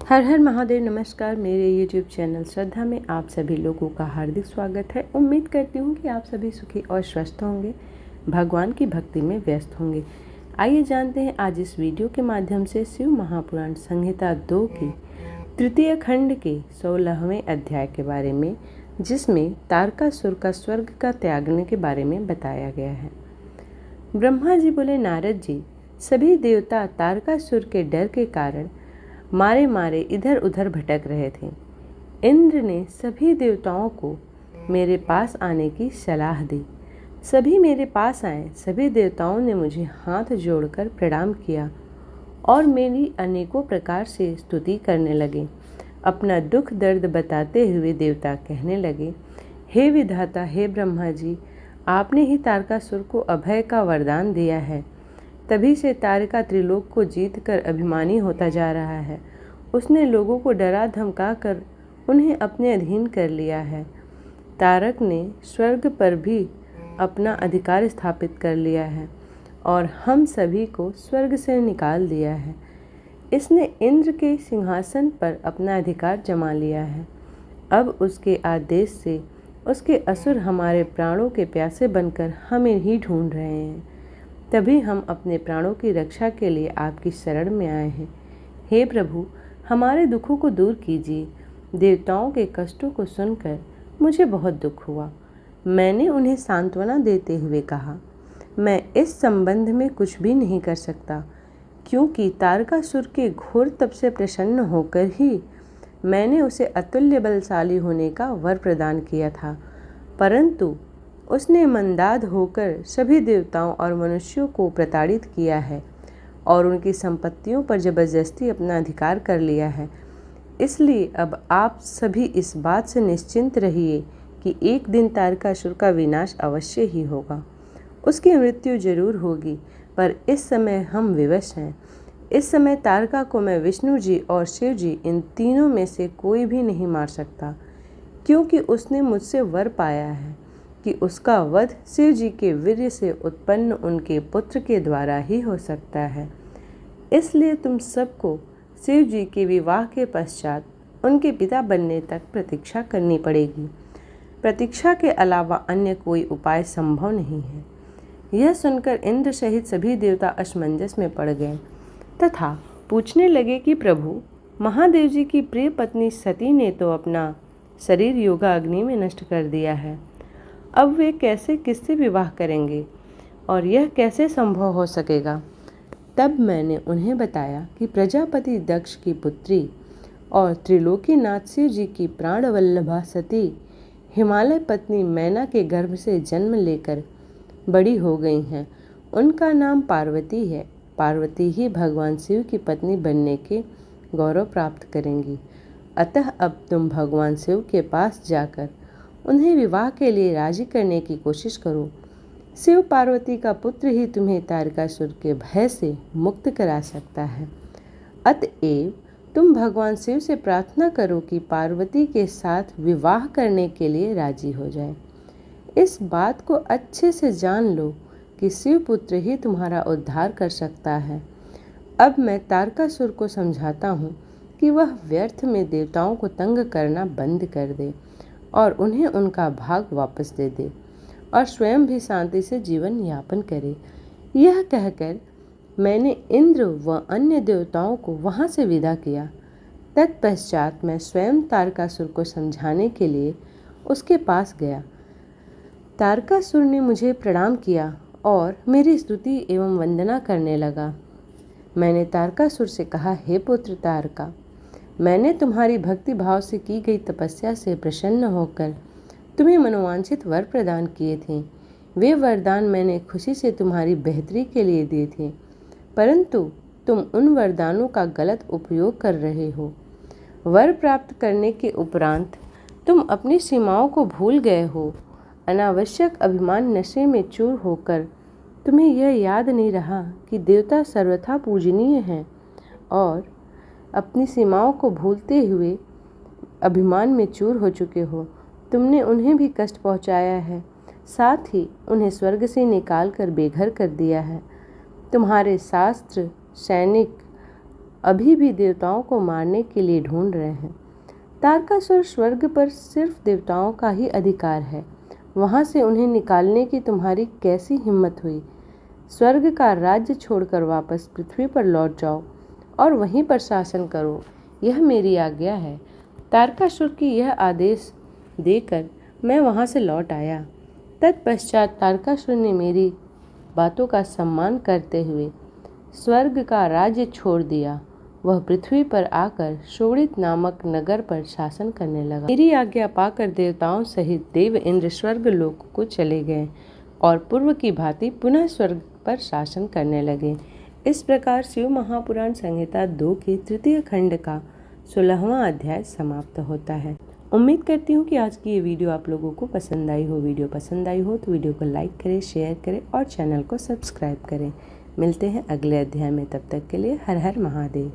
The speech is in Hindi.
हर हर महादेव। नमस्कार। मेरे YouTube चैनल श्रद्धा में आप सभी लोगों का हार्दिक स्वागत है। उम्मीद करती हूँ कि आप सभी सुखी और स्वस्थ होंगे, भगवान की भक्ति में व्यस्त होंगे। आइए जानते हैं आज इस वीडियो के माध्यम से शिव महापुराण संहिता 2 की तृतीय खंड के 16वें अध्याय के बारे में, जिसमें तारकासुर का स्वर्ग का त्यागने के बारे में बताया गया है। ब्रह्मा जी बोले, नारद जी, सभी देवता तारकासुर के डर के कारण मारे मारे इधर उधर भटक रहे थे। इंद्र ने सभी देवताओं को मेरे पास आने की सलाह दी। सभी मेरे पास आए। सभी देवताओं ने मुझे हाथ जोड़कर प्रणाम किया और मेरी अनेकों प्रकार से स्तुति करने लगे। अपना दुख दर्द बताते हुए देवता कहने लगे, हे विधाता, हे ब्रह्मा जी, आपने ही तारकासुर को अभय का वरदान दिया है। तभी से तारका त्रिलोक को जीतकर अभिमानी होता जा रहा है। उसने लोगों को डरा धमका कर उन्हें अपने अधीन कर लिया है। तारक ने स्वर्ग पर भी अपना अधिकार स्थापित कर लिया है और हम सभी को स्वर्ग से निकाल दिया है। इसने इंद्र के सिंहासन पर अपना अधिकार जमा लिया है। अब उसके आदेश से उसके असुर हमारे प्राणों के प्यासे बनकर हमें ही ढूंढ रहे हैं। तभी हम अपने प्राणों की रक्षा के लिए आपकी शरण में आए हैं। हे प्रभु, हमारे दुखों को दूर कीजिए। देवताओं के कष्टों को सुनकर मुझे बहुत दुख हुआ। मैंने उन्हें सांत्वना देते हुए कहा, मैं इस संबंध में कुछ भी नहीं कर सकता, क्योंकि तारकासुर के घोर तप से प्रसन्न होकर ही मैंने उसे अतुल्य बलशाली होने का वर प्रदान किया था। परंतु उसने मंदाद होकर सभी देवताओं और मनुष्यों को प्रताड़ित किया है और उनकी संपत्तियों पर जबरदस्ती अपना अधिकार कर लिया है। इसलिए अब आप सभी इस बात से निश्चिंत रहिए कि एक दिन तारकासुर का विनाश अवश्य ही होगा। उसकी मृत्यु जरूर होगी, पर इस समय हम विवश हैं। इस समय तारका को मैं विष्णु जी और शिव जी, इन तीनों में से कोई भी नहीं मार सकता, क्योंकि उसने मुझसे वर पाया है कि उसका वध शिव जी के वीर्य से उत्पन्न उनके पुत्र के द्वारा ही हो सकता है। इसलिए तुम सबको शिव जी के विवाह के पश्चात उनके पिता बनने तक प्रतीक्षा करनी पड़ेगी। प्रतीक्षा के अलावा अन्य कोई उपाय संभव नहीं है। यह सुनकर इंद्र सहित सभी देवता असमंजस में पड़ गए तथा पूछने लगे कि प्रभु, महादेव जी की प्रिय पत्नी सती ने तो अपना शरीर योगा अग्नि में नष्ट कर दिया है। अब वे कैसे किससे विवाह करेंगे और यह कैसे संभव हो सकेगा? तब मैंने उन्हें बताया कि प्रजापति दक्ष की पुत्री और त्रिलोकीनाथ शिव जी की प्राणवल्लभा सती हिमालय पत्नी मैना के गर्भ से जन्म लेकर बड़ी हो गई हैं। उनका नाम पार्वती है। पार्वती ही भगवान शिव की पत्नी बनने के गौरव प्राप्त करेंगी। अतः अब तुम भगवान शिव के पास जाकर उन्हें विवाह के लिए राजी करने की कोशिश करो। शिव पार्वती का पुत्र ही तुम्हें तारकासुर के भय से मुक्त करा सकता है। अतएव तुम भगवान शिव से प्रार्थना करो कि पार्वती के साथ विवाह करने के लिए राजी हो जाए। इस बात को अच्छे से जान लो कि शिव पुत्र ही तुम्हारा उद्धार कर सकता है। अब मैं तारकासुर को समझाता हूँ कि वह व्यर्थ में देवताओं को तंग करना बंद कर दे और उन्हें उनका भाग वापस दे दे और स्वयं भी शांति से जीवन यापन करे। यह कहकर मैंने इंद्र व अन्य देवताओं को वहाँ से विदा किया। तत्पश्चात मैं स्वयं तारकासुर को समझाने के लिए उसके पास गया। तारकासुर ने मुझे प्रणाम किया और मेरी स्तुति एवं वंदना करने लगा। मैंने तारकासुर से कहा, हे पुत्र तारका, मैंने तुम्हारी भक्ति भाव से की गई तपस्या से प्रसन्न होकर तुम्हें मनोवांछित वर प्रदान किए थे। वे वरदान मैंने खुशी से तुम्हारी बेहतरी के लिए दिए थे, परंतु तुम उन वरदानों का गलत उपयोग कर रहे हो। वर प्राप्त करने के उपरांत तुम अपनी सीमाओं को भूल गए हो। अनावश्यक अभिमान नशे में चूर होकर तुम्हें यह याद नहीं रहा कि देवता सर्वथा पूजनीय हैं, और अपनी सीमाओं को भूलते हुए अभिमान में चूर हो चुके हो। तुमने उन्हें भी कष्ट पहुंचाया है, साथ ही उन्हें स्वर्ग से निकाल कर बेघर कर दिया है। तुम्हारे शास्त्र, सैनिक अभी भी देवताओं को मारने के लिए ढूंढ रहे हैं। तारकासुर स्वर्ग पर सिर्फ देवताओं का ही अधिकार है, वहां से उन्हें निकालने की तुम्हारी कैसी हिम्मत हुई? स्वर्ग का राज्य छोड़कर वापस पृथ्वी पर लौट जाओ और वहीं पर शासन करो, यह मेरी आज्ञा है। तारकासुर की यह आदेश देकर मैं वहां से लौट आया। तत्पश्चात तारकासुर ने मेरी बातों का सम्मान करते हुए स्वर्ग का राज्य छोड़ दिया। वह पृथ्वी पर आकर शोणित नामक नगर पर शासन करने लगा। मेरी आज्ञा पाकर देवताओं सहित देव इंद्र स्वर्ग लोक को चले गए और पूर्व की भांति पुनः स्वर्ग पर शासन करने लगे। इस प्रकार शिव महापुराण संहिता 2 के तृतीय खंड का 16वां अध्याय समाप्त होता है। उम्मीद करती हूँ कि आज की ये वीडियो आप लोगों को पसंद आई हो। वीडियो पसंद आई हो तो वीडियो को लाइक करें, शेयर करें और चैनल को सब्सक्राइब करें। मिलते हैं अगले अध्याय में, तब तक के लिए हर हर महादेव।